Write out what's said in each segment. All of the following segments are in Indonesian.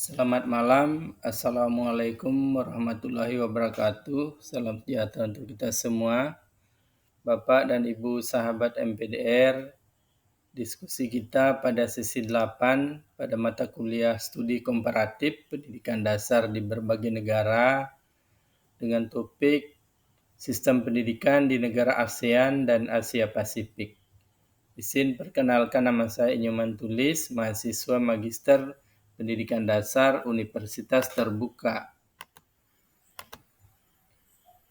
Selamat malam, Assalamualaikum warahmatullahi wabarakatuh. Salam sejahtera untuk kita semua. Bapak dan Ibu sahabat MPDR, diskusi kita pada sesi 8 pada mata kuliah Studi Komparatif Pendidikan Dasar di berbagai negara dengan topik Sistem Pendidikan di Negara ASEAN dan Asia Pasifik. Izin perkenalkan, nama saya Inyoman Tulis, mahasiswa Magister Pendidikan Dasar Universitas Terbuka.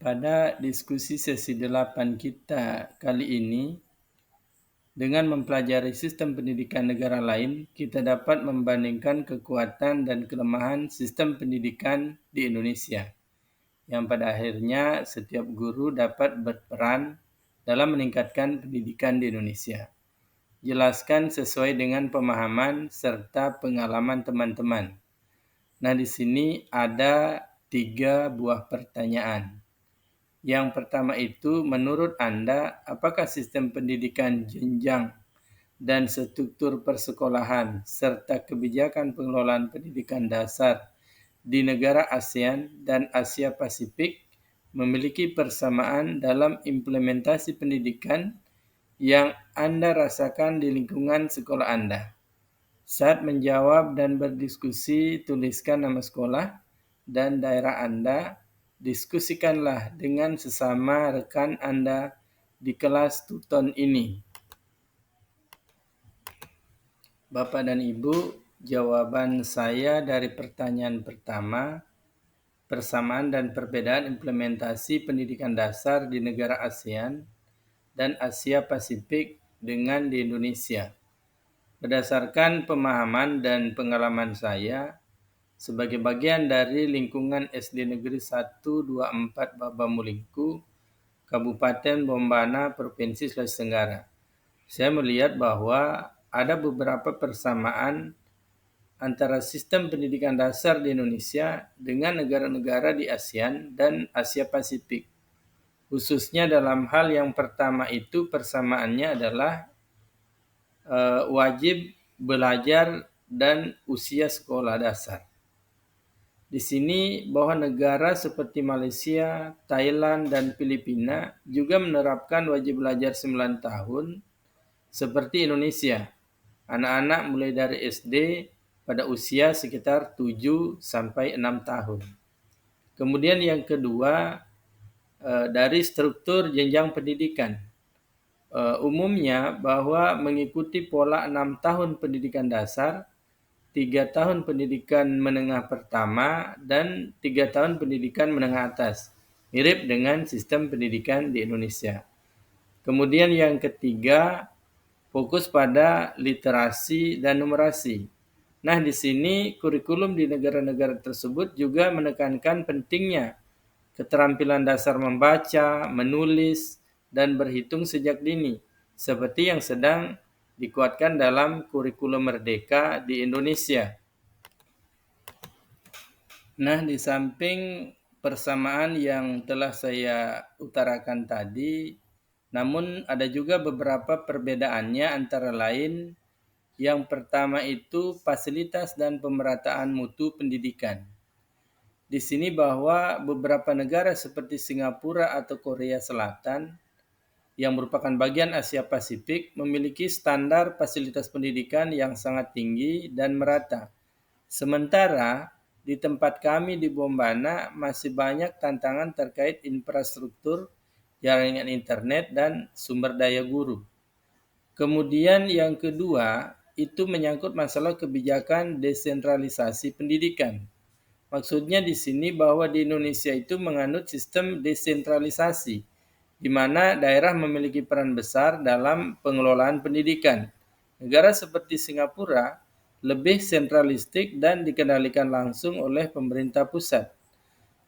Pada diskusi sesi 8 kita kali ini, dengan mempelajari sistem pendidikan negara lain, kita dapat membandingkan kekuatan dan kelemahan sistem pendidikan di Indonesia, yang pada akhirnya setiap guru dapat berperan dalam meningkatkan pendidikan di Indonesia. Jelaskan sesuai dengan pemahaman serta pengalaman teman-teman. Nah, di sini ada 3 buah pertanyaan. Yang pertama itu, menurut Anda, apakah sistem pendidikan jenjang dan struktur persekolahan serta kebijakan pengelolaan pendidikan dasar di negara ASEAN dan Asia Pasifik memiliki persamaan dalam implementasi pendidikan yang Anda rasakan di lingkungan sekolah Anda? Saat menjawab dan berdiskusi, tuliskan nama sekolah dan daerah Anda. Diskusikanlah dengan sesama rekan Anda di kelas tuton ini. Bapak dan Ibu, jawaban saya dari pertanyaan pertama, persamaan dan perbedaan implementasi pendidikan dasar di negara ASEAN dan Asia Pasifik dengan di Indonesia. Berdasarkan pemahaman dan pengalaman saya, sebagai bagian dari lingkungan SD Negeri 124 Babamulingku, Kabupaten Bombana, Provinsi Sulawesi Tenggara, saya melihat bahwa ada beberapa persamaan antara sistem pendidikan dasar di Indonesia dengan negara-negara di ASEAN dan Asia Pasifik. Khususnya dalam hal yang pertama itu, persamaannya adalah wajib belajar dan usia sekolah dasar. Di sini bahwa negara seperti Malaysia, Thailand, dan Filipina juga menerapkan wajib belajar 9 tahun seperti Indonesia. Anak-anak mulai dari SD pada usia sekitar 7 sampai 6 tahun. Kemudian yang kedua, dari struktur jenjang pendidikan. Umumnya bahwa mengikuti pola 6 tahun pendidikan dasar, 3 tahun pendidikan menengah pertama, dan 3 tahun pendidikan menengah atas. Mirip dengan sistem pendidikan di Indonesia. Kemudian yang ketiga, fokus pada literasi dan numerasi. Nah, di sini kurikulum di negara-negara tersebut juga menekankan pentingnya keterampilan dasar membaca, menulis, dan berhitung sejak dini, seperti yang sedang dikuatkan dalam kurikulum Merdeka di Indonesia. Nah, di samping persamaan yang telah saya utarakan tadi, namun ada juga beberapa perbedaannya, antara lain yang pertama itu fasilitas dan pemerataan mutu pendidikan. Di sini bahwa beberapa negara seperti Singapura atau Korea Selatan yang merupakan bagian Asia Pasifik memiliki standar fasilitas pendidikan yang sangat tinggi dan merata. Sementara di tempat kami di Bombana masih banyak tantangan terkait infrastruktur, jaringan internet, dan sumber daya guru. Kemudian yang kedua, itu menyangkut masalah kebijakan desentralisasi pendidikan. Maksudnya di sini bahwa di Indonesia itu menganut sistem desentralisasi, di mana daerah memiliki peran besar dalam pengelolaan pendidikan. Negara seperti Singapura lebih sentralistik dan dikendalikan langsung oleh pemerintah pusat.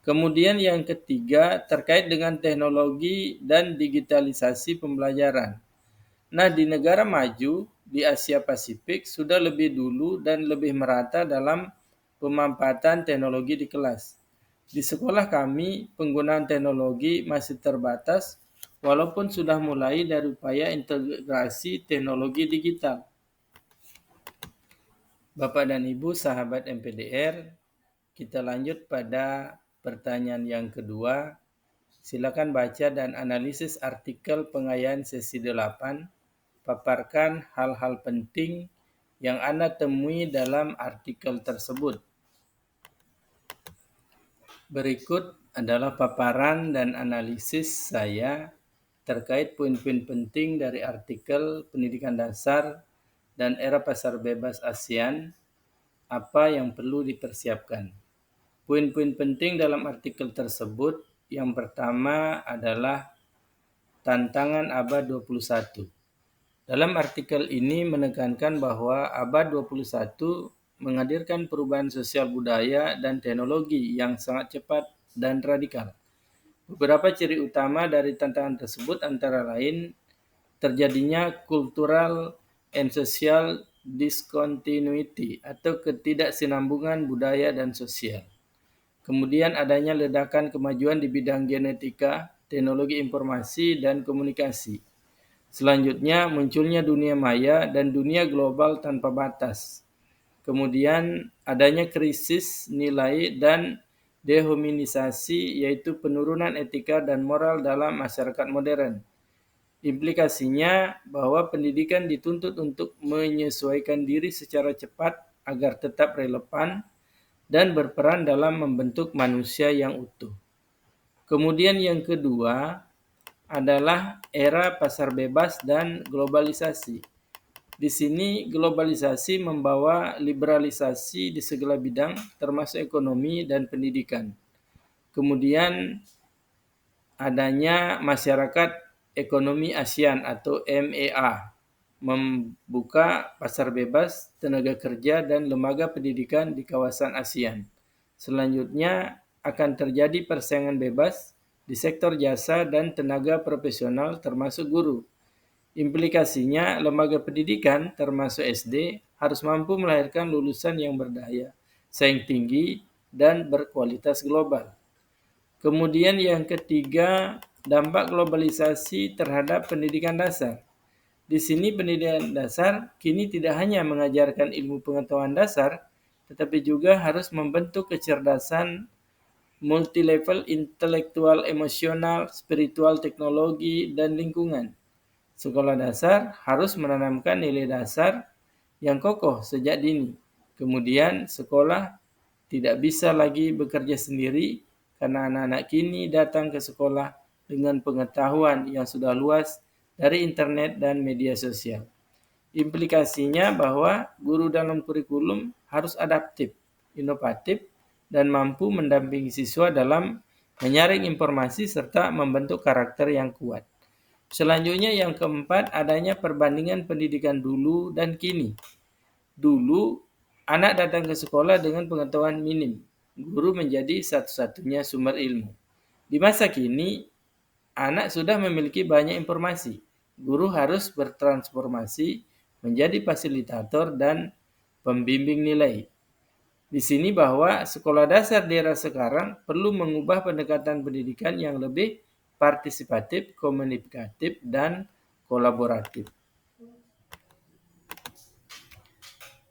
Kemudian yang ketiga terkait dengan teknologi dan digitalisasi pembelajaran. Nah, di negara maju di Asia Pasifik sudah lebih dulu dan lebih merata dalam pemanfaatan teknologi di kelas. Di sekolah kami, penggunaan teknologi masih terbatas, walaupun sudah mulai dari upaya integrasi teknologi digital. Bapak dan Ibu sahabat MPDR, kita lanjut pada pertanyaan yang kedua. Silakan baca dan analisis artikel pengayaan sesi 8. Paparkan hal-hal penting yang Anda temui dalam artikel tersebut. Berikut adalah paparan dan analisis saya terkait poin-poin penting dari artikel pendidikan dasar dan era pasar bebas ASEAN, apa yang perlu dipersiapkan. Poin-poin penting dalam artikel tersebut, yang pertama adalah tantangan abad 21. Dalam artikel ini menekankan bahwa abad 21 menghadirkan perubahan sosial budaya dan teknologi yang sangat cepat dan radikal. Beberapa ciri utama dari tantangan tersebut antara lain terjadinya cultural and social discontinuity atau ketidaksinambungan budaya dan sosial. Kemudian adanya ledakan kemajuan di bidang genetika, teknologi informasi, dan komunikasi. Selanjutnya munculnya dunia maya dan dunia global tanpa batas. Kemudian adanya krisis nilai dan dehumanisasi, yaitu penurunan etika dan moral dalam masyarakat modern. Implikasinya bahwa pendidikan dituntut untuk menyesuaikan diri secara cepat agar tetap relevan dan berperan dalam membentuk manusia yang utuh. Kemudian yang kedua adalah era pasar bebas dan globalisasi. Di sini globalisasi membawa liberalisasi di segala bidang termasuk ekonomi dan pendidikan. Kemudian adanya masyarakat ekonomi ASEAN atau MEA, membuka pasar bebas, tenaga kerja, dan lembaga pendidikan di kawasan ASEAN. Selanjutnya akan terjadi persaingan bebas di sektor jasa dan tenaga profesional termasuk guru. Implikasinya lembaga pendidikan termasuk SD harus mampu melahirkan lulusan yang berdaya, saing tinggi, dan berkualitas global. Kemudian yang ketiga, dampak globalisasi terhadap pendidikan dasar. Di sini pendidikan dasar kini tidak hanya mengajarkan ilmu pengetahuan dasar, tetapi juga harus membentuk kecerdasan multilevel intelektual, emosional, spiritual, teknologi, dan lingkungan. Sekolah dasar harus menanamkan nilai dasar yang kokoh sejak dini. Kemudian sekolah tidak bisa lagi bekerja sendiri karena anak-anak kini datang ke sekolah dengan pengetahuan yang sudah luas dari internet dan media sosial. Implikasinya bahwa guru dalam kurikulum harus adaptif, inovatif, dan mampu mendampingi siswa dalam menyaring informasi serta membentuk karakter yang kuat. Selanjutnya yang keempat, adanya perbandingan pendidikan dulu dan kini. Dulu, anak datang ke sekolah dengan pengetahuan minim. Guru menjadi satu-satunya sumber ilmu. Di masa kini, anak sudah memiliki banyak informasi. Guru harus bertransformasi menjadi fasilitator dan pembimbing nilai. Di sini bahwa sekolah dasar di era sekarang perlu mengubah pendekatan pendidikan yang lebih partisipatif, komunikatif, dan kolaboratif.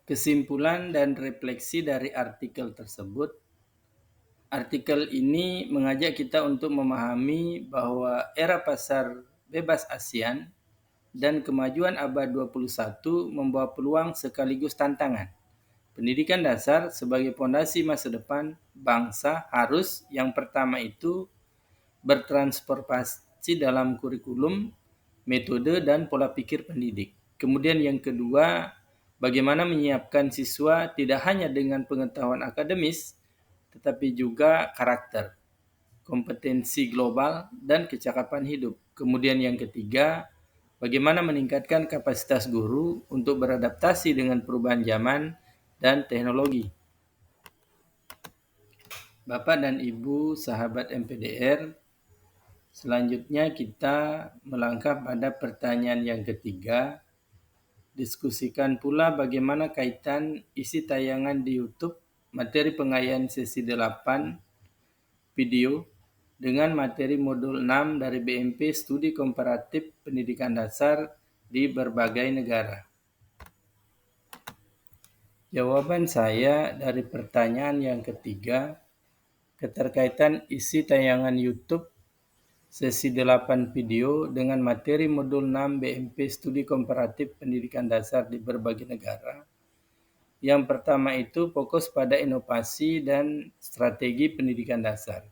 Kesimpulan dan refleksi dari artikel tersebut. Artikel ini mengajak kita untuk memahami bahwa era pasar bebas ASEAN dan kemajuan abad 21 membawa peluang sekaligus tantangan. Pendidikan dasar sebagai fondasi masa depan bangsa harus yang pertama itu bertransformasi dalam kurikulum, metode, dan pola pikir pendidik. Kemudian yang kedua, bagaimana menyiapkan siswa tidak hanya dengan pengetahuan akademis, tetapi juga karakter, kompetensi global, dan kecakapan hidup. Kemudian yang ketiga, bagaimana meningkatkan kapasitas guru untuk beradaptasi dengan perubahan zaman dan teknologi. Bapak dan Ibu sahabat MPDR, selanjutnya kita melangkah pada pertanyaan yang ketiga. Diskusikan pula bagaimana kaitan isi tayangan di YouTube materi pengayaan sesi 8 video dengan materi modul 6 dari BMP Studi Komparatif Pendidikan Dasar di berbagai negara. Jawaban saya dari pertanyaan yang ketiga, keterkaitan isi tayangan YouTube sesi 8 video dengan materi modul 6 BMP Studi Komparatif Pendidikan Dasar di berbagai negara. Yang pertama itu fokus pada inovasi dan strategi pendidikan dasar.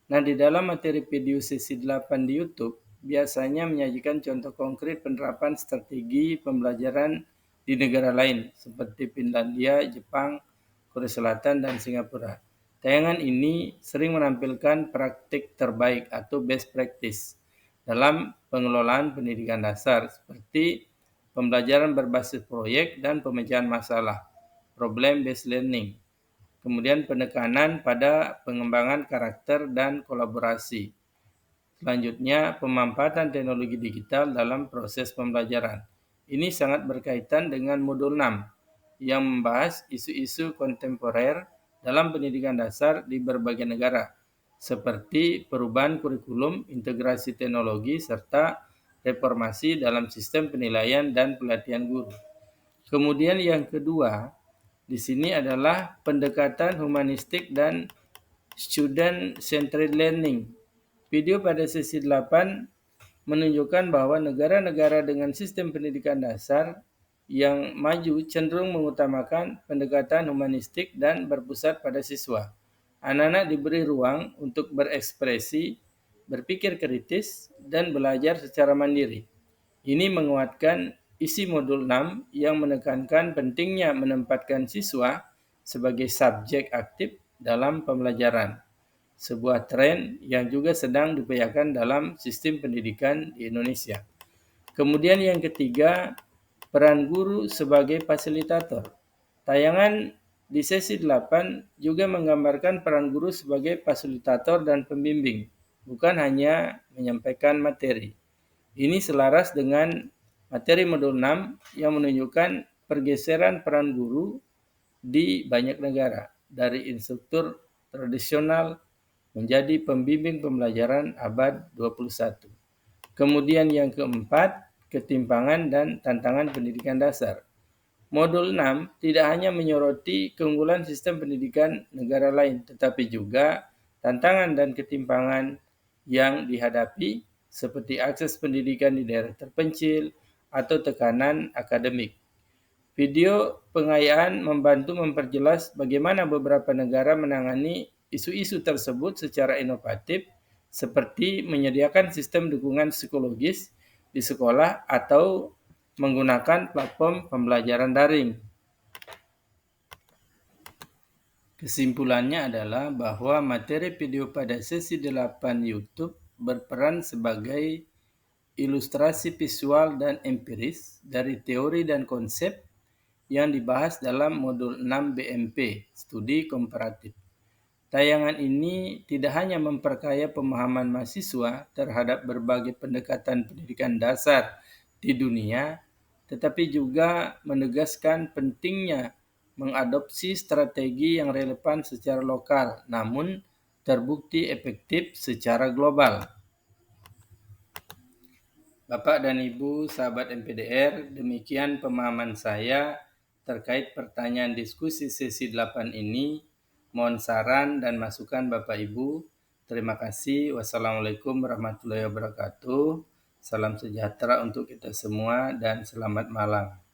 Nah, di dalam materi video sesi 8 di YouTube, biasanya menyajikan contoh konkret penerapan strategi pembelajaran di negara lain, seperti Finlandia, Jepang, Korea Selatan, dan Singapura. Tayangan ini sering menampilkan praktik terbaik atau best practice dalam pengelolaan pendidikan dasar, seperti pembelajaran berbasis proyek dan pemecahan masalah, problem-based learning. Kemudian penekanan pada pengembangan karakter dan kolaborasi. Selanjutnya, pemanfaatan teknologi digital dalam proses pembelajaran. Ini sangat berkaitan dengan modul 6 yang membahas isu-isu kontemporer dalam pendidikan dasar di berbagai negara, seperti perubahan kurikulum, integrasi teknologi, serta reformasi dalam sistem penilaian dan pelatihan guru. Kemudian yang kedua, di sini adalah pendekatan humanistik dan student-centered learning. Video pada sesi 8 menunjukkan bahwa negara-negara dengan sistem pendidikan dasar yang maju cenderung mengutamakan pendekatan humanistik dan berpusat pada siswa. Anak-anak diberi ruang untuk berekspresi, berpikir kritis, dan belajar secara mandiri. Ini menguatkan isi modul 6 yang menekankan pentingnya menempatkan siswa sebagai subjek aktif dalam pembelajaran, sebuah tren yang juga sedang diupayakan dalam sistem pendidikan di Indonesia. Kemudian yang ketiga, peran guru sebagai fasilitator. Tayangan di sesi 8 juga menggambarkan peran guru sebagai fasilitator dan pembimbing, bukan hanya menyampaikan materi. Ini selaras dengan materi modul 6 yang menunjukkan pergeseran peran guru di banyak negara, dari instruktur tradisional menjadi pembimbing pembelajaran abad 21. Kemudian yang keempat, ketimpangan dan tantangan pendidikan dasar. Modul 6 tidak hanya menyoroti keunggulan sistem pendidikan negara lain, tetapi juga tantangan dan ketimpangan yang dihadapi seperti akses pendidikan di daerah terpencil atau tekanan akademik. Video pengayaan membantu memperjelas bagaimana beberapa negara menangani isu-isu tersebut secara inovatif, seperti menyediakan sistem dukungan psikologis di sekolah atau menggunakan platform pembelajaran daring. Kesimpulannya adalah bahwa materi video pada sesi 8 YouTube berperan sebagai ilustrasi visual dan empiris dari teori dan konsep yang dibahas dalam modul 6 BMP, Studi Komparatif. Tayangan ini tidak hanya memperkaya pemahaman mahasiswa terhadap berbagai pendekatan pendidikan dasar di dunia, tetapi juga menegaskan pentingnya mengadopsi strategi yang relevan secara lokal, namun terbukti efektif secara global. Bapak dan Ibu, sahabat MPDR, demikian pemahaman saya terkait pertanyaan diskusi sesi 8 ini. Mohon saran dan masukan Bapak Ibu. Terima kasih. Wassalamualaikum warahmatullahi wabarakatuh. Salam sejahtera untuk kita semua dan selamat malam.